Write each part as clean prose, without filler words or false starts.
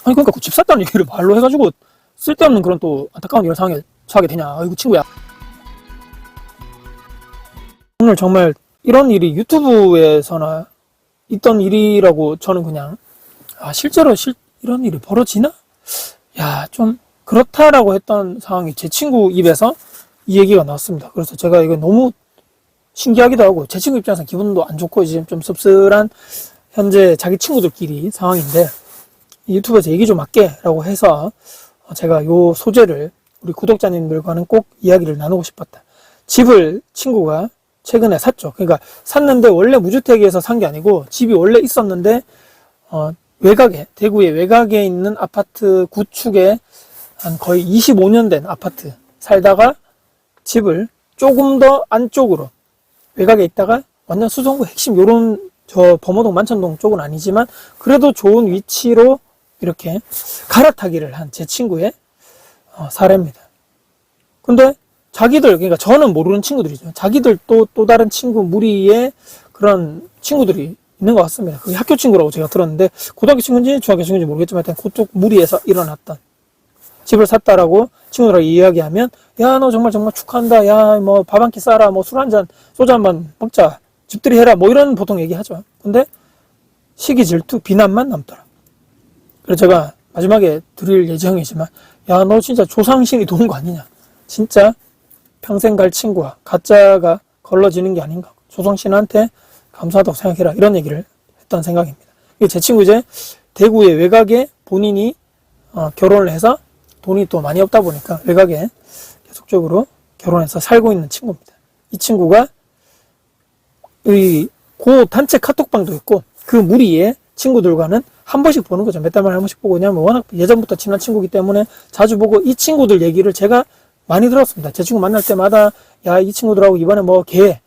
아니 그러니까 그 집 샀다는 얘기를 말로 해가지고 쓸데없는 그런 또 안타까운 이런 상황에 처하게 되냐. 아이고 친구야. 오늘 정말 이런 일이 유튜브에서나 있던 일이라고 저는 그냥 실제로 이런 일이 벌어지나? 야, 좀 그렇다라고 했던 상황이 제 친구 입에서 이 얘기가 나왔습니다. 그래서 제가 이거 너무 신기하기도 하고 제 친구 입장에서 기분도 안 좋고 이제 좀 씁쓸한 현재 자기 친구들끼리 상황인데 유튜브에서 얘기 좀 할게 라고 해서 제가 요 소재를 우리 구독자님들과는 꼭 이야기를 나누고 싶었다. 집을 친구가 최근에 샀죠. 그러니까 샀는데 원래 무주택에서 산 게 아니고 집이 원래 있었는데 외곽에, 대구의 외곽에 있는 아파트 구축에 한 거의 25년 된 아파트 살다가 집을 조금 더 안쪽으로 외곽에 있다가 완전 수성구 핵심 요런 저 범어동 만천동 쪽은 아니지만 그래도 좋은 위치로 이렇게 갈아타기를 한 제 친구의 사례입니다. 근데 자기들, 그러니까 저는 모르는 친구들이죠. 자기들 또 다른 친구 무리의 그런 친구들이 있는 것 같습니다. 그게 학교 친구라고 제가 들었는데 고등학교 친구인지 중학교 친구인지 모르겠지만 일단 그쪽 무리에서 일어났던 집을 샀다라고 친구들하고 이야기하면 야 너 정말 축하한다. 야 뭐 밥 한 끼 싸라. 뭐 술 한 잔 소주 한 번 먹자. 집들이 해라. 뭐 이런 보통 얘기하죠. 근데 시기 질투 비난만 남더라. 그래서 제가 마지막에 드릴 예정이지만 야 너 진짜 조상신이 도운 거 아니냐. 진짜 평생 갈 친구와 가짜가 걸러지는 게 아닌가. 조상신한테 감사하다고 생각해라. 이런 얘기를 했던 생각입니다. 제 친구 이제 대구의 외곽에 본인이 결혼을 해서 돈이 또 많이 없다 보니까 외곽에 계속적으로 결혼해서 살고 있는 친구입니다. 이 친구가 그 단체 카톡방도 있고 그 무리의 친구들과는 한 번씩 보는 거죠. 몇 달 만에 한 번씩 보고 왜냐면 워낙 예전부터 친한 친구이기 때문에 자주 보고 이 친구들 얘기를 제가 많이 들었습니다. 제 친구 만날 때마다 야 이 친구들하고 이번에 뭐 계획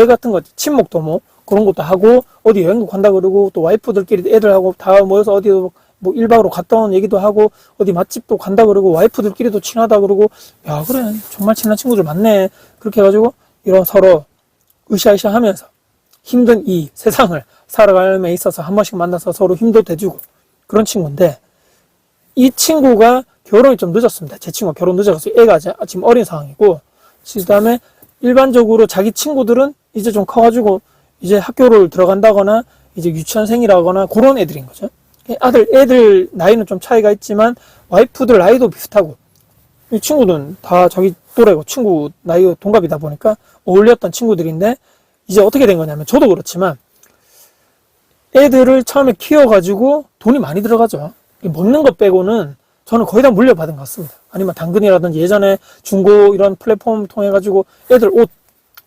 같은 거 친목도 뭐 그런 것도 하고 어디 여행도 간다 그러고 또 와이프들끼리 애들하고 다 모여서 어디도 뭐 1박으로 갔다 온 얘기도 하고 어디 맛집도 간다 그러고 와이프들끼리도 친하다 그러고 야 그래 정말 친한 친구들 많네. 그렇게 해가지고 이런 서로 으쌰으쌰 하면서 힘든 이 세상을 살아감에 있어서 한 번씩 만나서 서로 힘도 대주고 그런 친구인데 이 친구가 결혼이 좀 늦었습니다. 제 친구가 결혼 늦어서 애가 지금 어린 상황이고 그 다음에 일반적으로 자기 친구들은 이제 좀 커가지고 이제 학교를 들어간다거나 이제 유치원생이라거나 그런 애들인 거죠. 애들 나이는 좀 차이가 있지만 와이프들 나이도 비슷하고 이 친구들은 다 자기 또래고 친구 나이가 동갑이다 보니까 어울렸던 친구들인데 이제 어떻게 된 거냐면 저도 그렇지만 애들을 처음에 키워가지고 돈이 많이 들어가죠. 먹는 것 빼고는 저는 거의 다 물려받은 것 같습니다. 아니면 당근이라든지 예전에 중고 이런 플랫폼 통해가지고 애들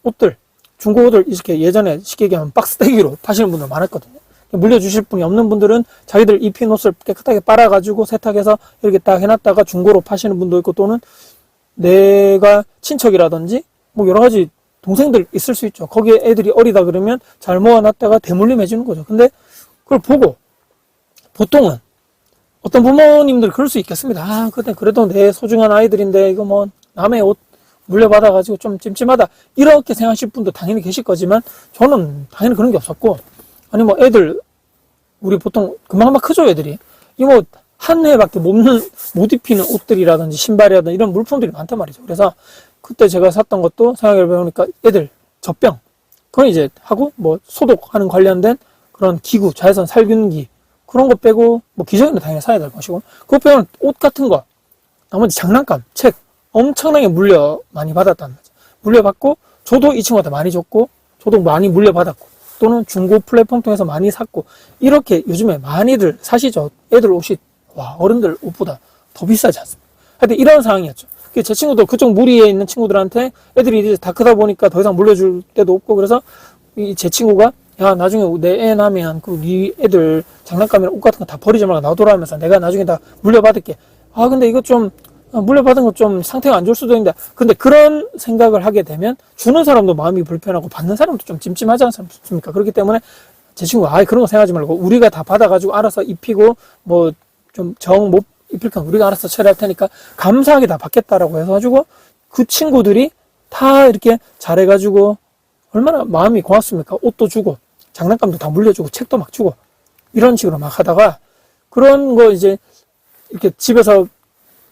옷들 중고 옷을 이렇게 예전에 쉽게 얘기하면 박스떼기로 파시는 분들 많았거든요. 물려주실 분이 없는 분들은 자기들 입힌 옷을 깨끗하게 빨아가지고 세탁해서 이렇게 딱 해놨다가 중고로 파시는 분도 있고 또는 내가 친척이라든지 뭐 여러 가지 동생들 있을 수 있죠. 거기에 애들이 어리다 그러면 잘 모아놨다가 대물림 해주는 거죠. 근데 그걸 보고 보통은 어떤 부모님들 그럴 수 있겠습니다. 그래도 내 소중한 아이들인데 이거 뭐 남의 옷 물려받아가지고 좀 찜찜하다 이렇게 생각하실 분도 당연히 계실 거지만 저는 당연히 그런 게 없었고 아니 뭐 애들 우리 보통 금방 크죠 애들이 이 뭐 한 해밖에 못 입히는 옷들이라든지 신발이라든지 이런 물품들이 많단 말이죠. 그래서 그때 제가 샀던 것도 생각해보니까 애들 젖병 그건 이제 하고 뭐 소독하는 관련된 그런 기구 자외선 살균기 그런 거 빼고 뭐 기저귀는 당연히 사야 될 것이고 그거 빼고는 옷 같은 거 나머지 장난감 책 엄청나게 많이 받았다는 거죠. 물려받고 저도 이 친구한테 많이 줬고 저도 많이 물려받았고 또는 중고 플랫폼 통해서 많이 샀고 이렇게 요즘에 많이들 사시죠. 애들 옷이 와 어른들 옷보다 더 비싸지 않습니까? 하여튼 이런 상황이었죠. 제 친구들 그쪽 무리에 있는 친구들한테 애들이 이제 다 크다 보니까 더 이상 물려줄 데도 없고 그래서 제 친구가 야 나중에 내 애 나면 네 애들 장난감이나 옷 같은 거 다 버리지 말고 놔둬라 하면서 내가 나중에 다 물려받을게. 근데 이거 좀 물려받은 거 좀 상태가 안 좋을 수도 있는데 근데 그런 생각을 하게 되면 주는 사람도 마음이 불편하고 받는 사람도 좀 찜찜하지 않습니까? 그렇기 때문에 제 친구가 그런 거 생각하지 말고 우리가 다 받아가지고 알아서 입히고 뭐 좀 정 못 입힐 건 우리가 알아서 처리할 테니까 감사하게 다 받겠다라고 해가지고 그 친구들이 다 이렇게 잘해가지고 얼마나 마음이 고맙습니까? 옷도 주고 장난감도 다 물려주고 책도 막 주고 이런 식으로 막 하다가 그런 거 이제 이렇게 집에서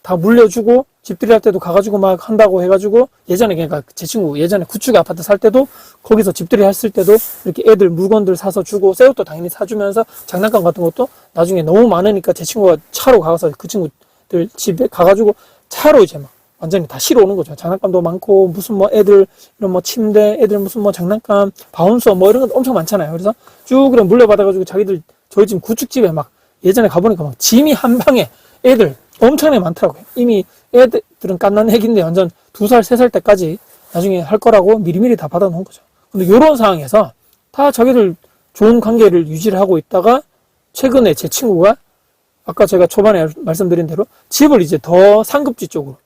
다 물려주고 집들이 할 때도 가가지고 막 한다고 해가지고 예전에 그러니까 제 친구 예전에 구축에 아파트 살 때도 거기서 집들이 했을 때도 이렇게 애들 물건들 사서 주고 새 옷도 당연히 사주면서 장난감 같은 것도 나중에 너무 많으니까 제 친구가 차로 가서 그 친구들 집에 가가지고 차로 이제 막 완전히 다 실어 오는 거죠. 장난감도 많고 무슨 뭐 애들 이런 뭐 침대 애들 무슨 뭐 장난감 바운서 뭐 이런 거 엄청 많잖아요. 그래서 쭉 그냥 물려받아가지고 자기들 저희 집 구축집에 막 예전에 가보니까 막 짐이 한 방에 애들 엄청나게 많더라고요. 이미 애들은 갓난 애기인데 완전 2살, 3살 때까지 나중에 할 거라고 미리미리 다 받아놓은 거죠. 근데 이런 상황에서 다 자기들 좋은 관계를 유지를 하고 있다가 최근에 제 친구가 아까 제가 초반에 말씀드린 대로 집을 이제 더 상급지 쪽으로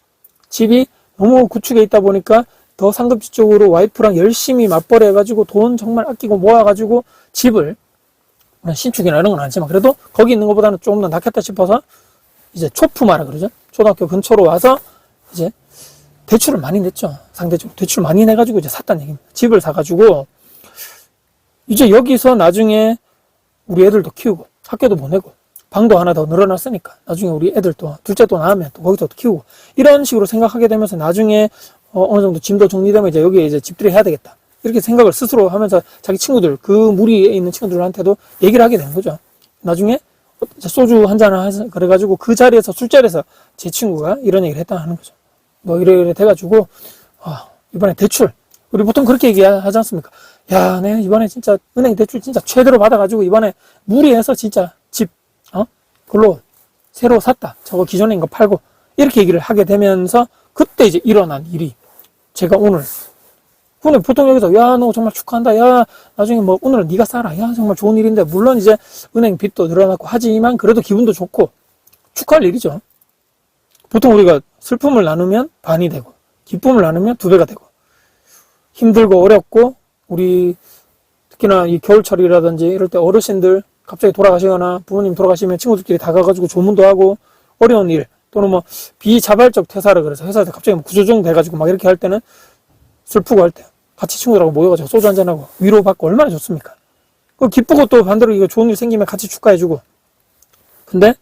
집이 너무 구축에 있다 보니까 더 상급지 쪽으로 와이프랑 열심히 맞벌이 해가지고 돈 정말 아끼고 모아가지고 집을 신축이나 이런 건 아니지만 그래도 거기 있는 것보다는 조금 더 낫겠다 싶어서 이제 초품하라 그러죠. 초등학교 근처로 와서 이제 대출을 많이 냈죠. 상대적으로 대출 많이 내가지고 이제 샀다는 얘기입니다. 집을 사가지고 이제 여기서 나중에 우리 애들도 키우고 학교도 보내고 방도 하나 더 늘어났으니까 나중에 우리 애들 또 둘째 또 낳으면 또 거기서 또 키우고 이런 식으로 생각하게 되면서 나중에 어느 정도 짐도 정리되면 이제 여기에 이제 집들이 해야 되겠다. 이렇게 생각을 스스로 하면서 자기 친구들 그 무리에 있는 친구들한테도 얘기를 하게 되는 거죠. 나중에 소주 한잔 그래가지고 그 자리에서 술자리에서 제 친구가 이런 얘기를 했다 하는 거죠. 뭐 이래 돼가지고 이번에 대출 우리 보통 그렇게 얘기하지 않습니까? 야, 내가 이번에 진짜 은행 대출 진짜 최대로 받아가지고 이번에 무리해서 진짜 집 그걸로 새로 샀다. 저거 기존에 있는 거 팔고 이렇게 얘기를 하게 되면서 그때 이제 일어난 일이 제가 오늘 보통 여기서 야, 너 정말 축하한다. 야, 나중에 뭐 오늘은 네가 싸라. 야, 정말 좋은 일인데 물론 이제 은행 빚도 늘어났고 하지만 그래도 기분도 좋고 축하할 일이죠. 보통 우리가 슬픔을 나누면 반이 되고 기쁨을 나누면 2배가 되고 힘들고 어렵고 우리 특히나 이 겨울철이라든지 이럴 때 어르신들 갑자기 돌아가시거나 부모님 돌아가시면 친구들끼리 다 가가지고 조문도 하고 어려운 일 또는 뭐 비자발적 퇴사를 그래서 회사에서 갑자기 뭐 구조조정 돼가지고 막 이렇게 할 때는 슬프고 할 때 같이 친구들하고 모여가지고 소주 한잔하고 위로받고 얼마나 좋습니까? 기쁘고 또 반대로 이거 좋은 일 생기면 같이 축하해주고 근데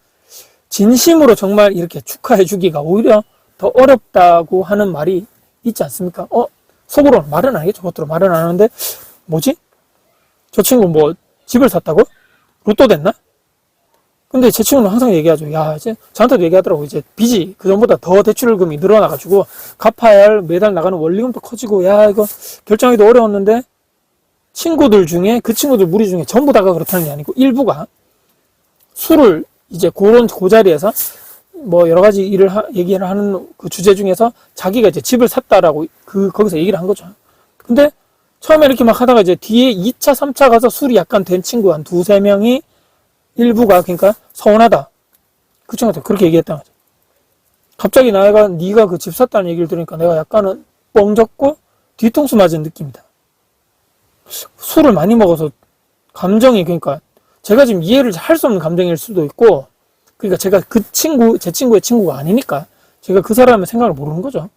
진심으로 정말 이렇게 축하해주기가 오히려 더 어렵다고 하는 말이 있지 않습니까? 속으로는 말은 안 하겠죠. 겉으로 말은 안 하는데 뭐지? 저 친구 뭐 집을 샀다고? 로또 됐나? 근데 제 친구는 항상 얘기하죠. 야, 이제 저한테도 얘기하더라고. 이제 빚이 그전보다 더 대출금이 늘어나가지고 갚아야 할 매달 나가는 원리금도 커지고 야, 이거 결정하기도 어려웠는데 친구들 중에 그 친구들 무리 중에 전부 다가 그렇다는 게 아니고 일부가 술을 이제 그 자리에서 뭐 여러 가지 얘기를 하는 그 주제 중에서 자기가 이제 집을 샀다라고 거기서 얘기를 한 거죠. 근데 처음에 이렇게 막 하다가 이제 뒤에 2차, 3차 가서 술이 약간 된 친구 한 2-3명이 일부가 그러니까 서운하다. 그 친구한테 그렇게 얘기했다는 거죠. 갑자기 네가 그 집 샀다는 얘기를 들으니까 내가 약간은 뻥졌고 뒤통수 맞은 느낌이다. 술을 많이 먹어서 감정이 그러니까 제가 지금 이해를 할 수 없는 감정일 수도 있고 그러니까 제가 제 친구의 친구가 아니니까 제가 그 사람의 생각을 모르는 거죠.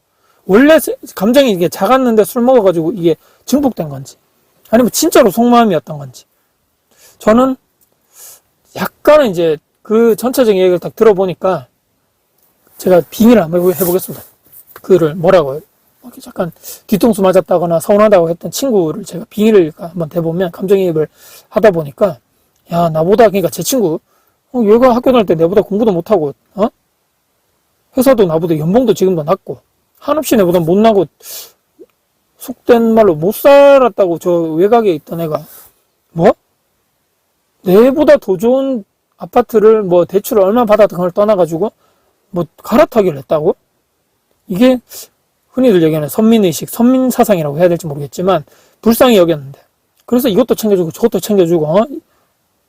원래 감정이 이게 작았는데 술 먹어가지고 이게 증폭된 건지 아니면 진짜로 속마음이었던 건지 저는 약간은 이제 그 전체적인 얘기를 딱 들어보니까 제가 빙의를 한번 해보겠습니다. 그를 뭐라고요? 약간 뒤통수 맞았다거나 서운하다고 했던 친구를 제가 빙의를 한번 대보면 감정이입을 하다 보니까 야, 나보다 그러니까 제 친구 얘가 학교 다닐 때 내보다 공부도 못하고 회사도 나보다 연봉도 지금도 낮고 한없이 내보다 못나고 속된 말로 못 살았다고 저 외곽에 있던 애가 뭐? 내보다 더 좋은 아파트를 뭐 대출을 얼마 받았던 걸 떠나가지고 뭐 갈아타기를 했다고? 이게 흔히들 얘기하는 선민의식, 선민사상이라고 해야 될지 모르겠지만 불쌍히 여겼는데 그래서 이것도 챙겨주고 저것도 챙겨주고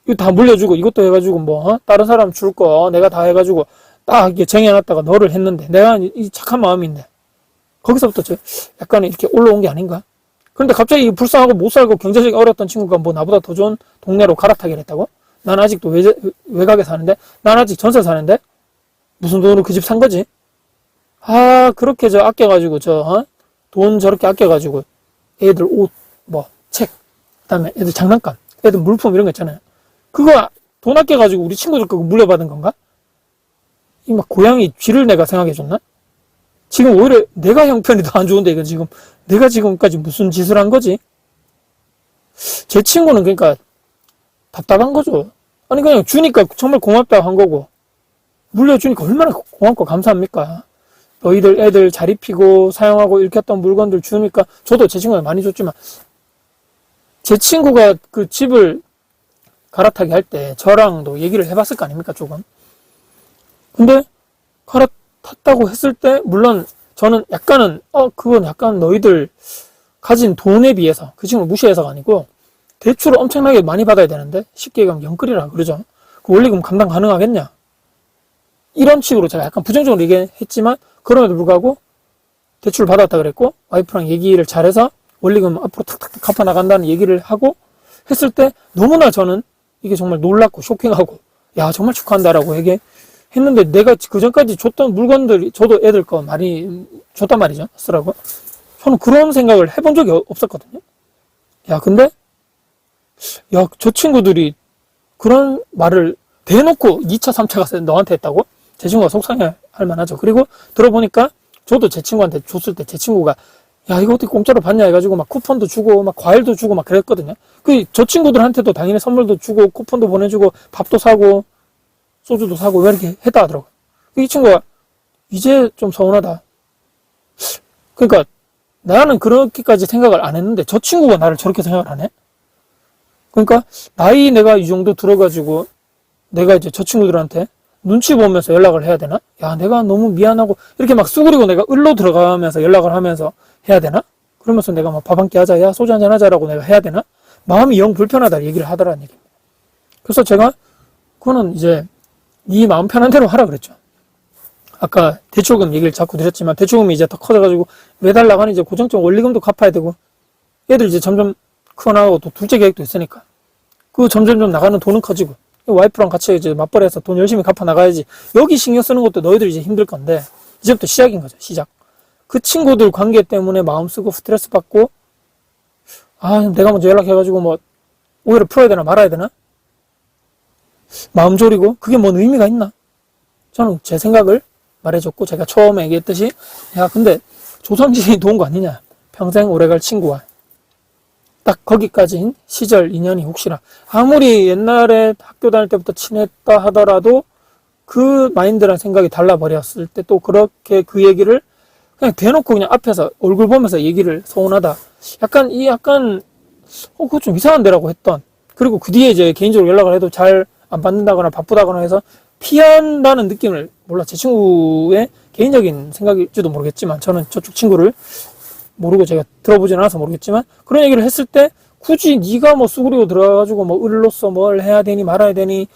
이거 다 물려주고 이것도 해가지고 뭐 다른 사람 줄 거 내가 다 해가지고 딱 이렇게 정해놨다가 너를 했는데 내가 이 착한 마음인데 거기서부터 약간 이렇게 올라온 게 아닌가? 그런데 갑자기 불쌍하고 못 살고 경제적이 어려웠던 친구가 뭐 나보다 더 좋은 동네로 갈아타기를 했다고? 난 아직도 외곽에 사는데 난 아직 전세 사는데 무슨 돈으로 그 집 산 거지? 그렇게 아껴가지고 돈 저렇게 아껴가지고 애들 옷, 뭐 책, 그다음에 애들 장난감, 애들 물품 이런 거 있잖아요. 그거 돈 아껴가지고 우리 친구들 거 물려받은 건가? 이 막 고양이 쥐를 내가 생각해줬나? 지금 오히려 내가 형편이 더 안 좋은데, 이건 지금 내가 지금까지 무슨 짓을 한 거지? 제 친구는 그러니까 답답한 거죠. 아니, 그냥 주니까 정말 고맙다고 한 거고, 물려주니까 얼마나 고맙고 감사합니까? 너희들 애들 잘 입히고 사용하고 이렇게 했던 물건들 주니까, 저도 제 친구가 많이 줬지만, 제 친구가 그 집을 갈아타게 할 때 저랑도 얘기를 해봤을 거 아닙니까, 조금. 근데 갈아탔다고 했을 때, 물론 저는 약간은, 그건 약간 너희들 가진 돈에 비해서, 그 친구를 무시해서가 아니고, 대출을 엄청나게 많이 받아야 되는데, 쉽게 얘기하면 영끌이라 그러죠. 그 원리금 감당 가능하겠냐? 이런 식으로 제가 약간 부정적으로 얘기했지만, 그럼에도 불구하고 대출을 받았다 그랬고, 와이프랑 얘기를 잘해서 원리금 앞으로 탁탁탁 갚아 나간다는 얘기를 하고 했을 때, 너무나 저는 이게 정말 놀랍고 쇼킹하고, 야, 정말 축하한다라고 얘기했는데, 내가 그 전까지 줬던 물건들, 저도 애들 거 많이 줬단 말이죠. 쓰라고. 저는 그런 생각을 해본 적이 없었거든요. 야, 근데 야, 저 친구들이 그런 말을 대놓고 2차, 3차가 너한테 했다고? 제 친구가 속상해 할 만하죠. 그리고 들어보니까 저도 제 친구한테 줬을 때 제 친구가 야, 이거 어떻게 공짜로 받냐 해가지고 막 쿠폰도 주고 막 과일도 주고 막 그랬거든요. 저 친구들한테도 당연히 선물도 주고 쿠폰도 보내주고 밥도 사고 소주도 사고 왜 이렇게 했다 하더라고요. 이 친구가 이제 좀 서운하다. 그러니까 나는 그렇게까지 생각을 안 했는데 저 친구가 나를 저렇게 생각을 하네? 그러니까 나이 내가 이 정도 들어가지고 내가 이제 저 친구들한테 눈치 보면서 연락을 해야 되나? 야, 내가 너무 미안하고 이렇게 막 쑥그리고 내가 을로 들어가면서 연락을 하면서 해야 되나? 그러면서 내가 막 밥 한 끼 하자, 야, 소주 한잔 하자라고 내가 해야 되나? 마음이 영 불편하다 얘기를 하더라는 얘기입니다. 그래서 제가 그거는 이제 네 마음 편한 대로 하라 그랬죠. 아까 대출금 얘기를 자꾸 드렸지만 대출금이 이제 더 커져가지고 매달 나가는 이제 고정적 원리금도 갚아야 되고 얘들 이제 점점 크나고 또 둘째 계획도 있으니까 그 점점점 나가는 돈은 커지고 와이프랑 같이 이제 맞벌이해서 돈 열심히 갚아 나가야지. 여기 신경 쓰는 것도 너희들 이제 힘들 건데 이제부터 시작인 거죠. 시작. 그 친구들 관계 때문에 마음 쓰고 스트레스 받고 내가 먼저 연락해가지고 뭐 오히려 풀어야 되나 말아야 되나 마음 졸이고 그게 뭔 의미가 있나? 저는 제 생각을 말해줬고 제가 처음에 얘기했듯이 야, 근데 조선진이 도운 거 아니냐? 평생 오래갈 친구와 딱 거기까지인 시절 인연이 혹시나 아무리 옛날에 학교 다닐 때부터 친했다 하더라도 그 마인드랑 생각이 달라버렸을 때 또 그렇게 그 얘기를 그냥 대놓고 그냥 앞에서 얼굴 보면서 얘기를 서운하다. 약간 그거 좀 이상한데라고 했던. 그리고 그 뒤에 이제 개인적으로 연락을 해도 잘 안 받는다거나 바쁘다거나 해서 피한다는 느낌을 몰라. 제 친구의 개인적인 생각일지도 모르겠지만 저는 저쪽 친구를 모르고 제가 들어보진 않아서 모르겠지만 그런 얘기를 했을 때 굳이 네가 뭐 쑥으리고 들어가가지고 뭐 을로서 뭘 해야 되니 말아야 되니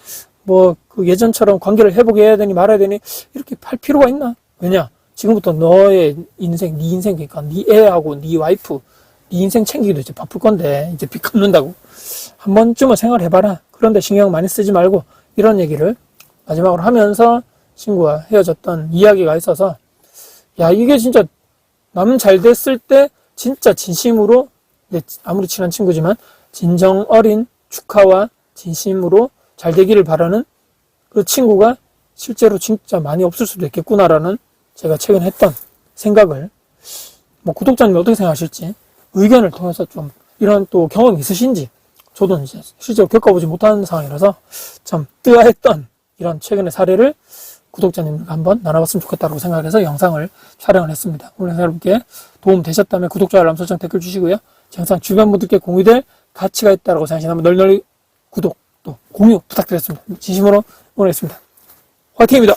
뭐 그 예전처럼 관계를 회복해야 되니 말아야 되니 이렇게 할 필요가 있나? 왜냐? 지금부터 너의 인생, 네 인생, 그러니까 네 애하고 네 와이프, 네 인생 챙기기도 이제 바쁠 건데 이제 빚 갚는다고 한 번쯤은 생각해봐라. 그런데 신경 많이 쓰지 말고 이런 얘기를 마지막으로 하면서 친구와 헤어졌던 이야기가 있어서 야, 이게 진짜 남 잘 됐을 때 진짜 진심으로 아무리 친한 친구지만 진정 어린 축하와 진심으로 잘 되기를 바라는 그 친구가 실제로 진짜 많이 없을 수도 있겠구나라는 제가 최근에 했던 생각을 뭐 구독자님이 어떻게 생각하실지 의견을 통해서 좀 이런 또 경험이 있으신지 저도 이제 실제로 겪어보지 못한 상황이라서 참 뜨아했던 이런 최근의 사례를 구독자님과 한번 나눠봤으면 좋겠다고 생각해서 영상을 촬영을 했습니다. 오늘 여러분께 도움 되셨다면 구독자 알람 설정 댓글 주시고요. 제 영상 주변 분들께 공유될 가치가 있다고 생각하시면 널널이 구독 또 공유 부탁드리겠습니다. 진심으로 응원하겠습니다. 화이팅입니다.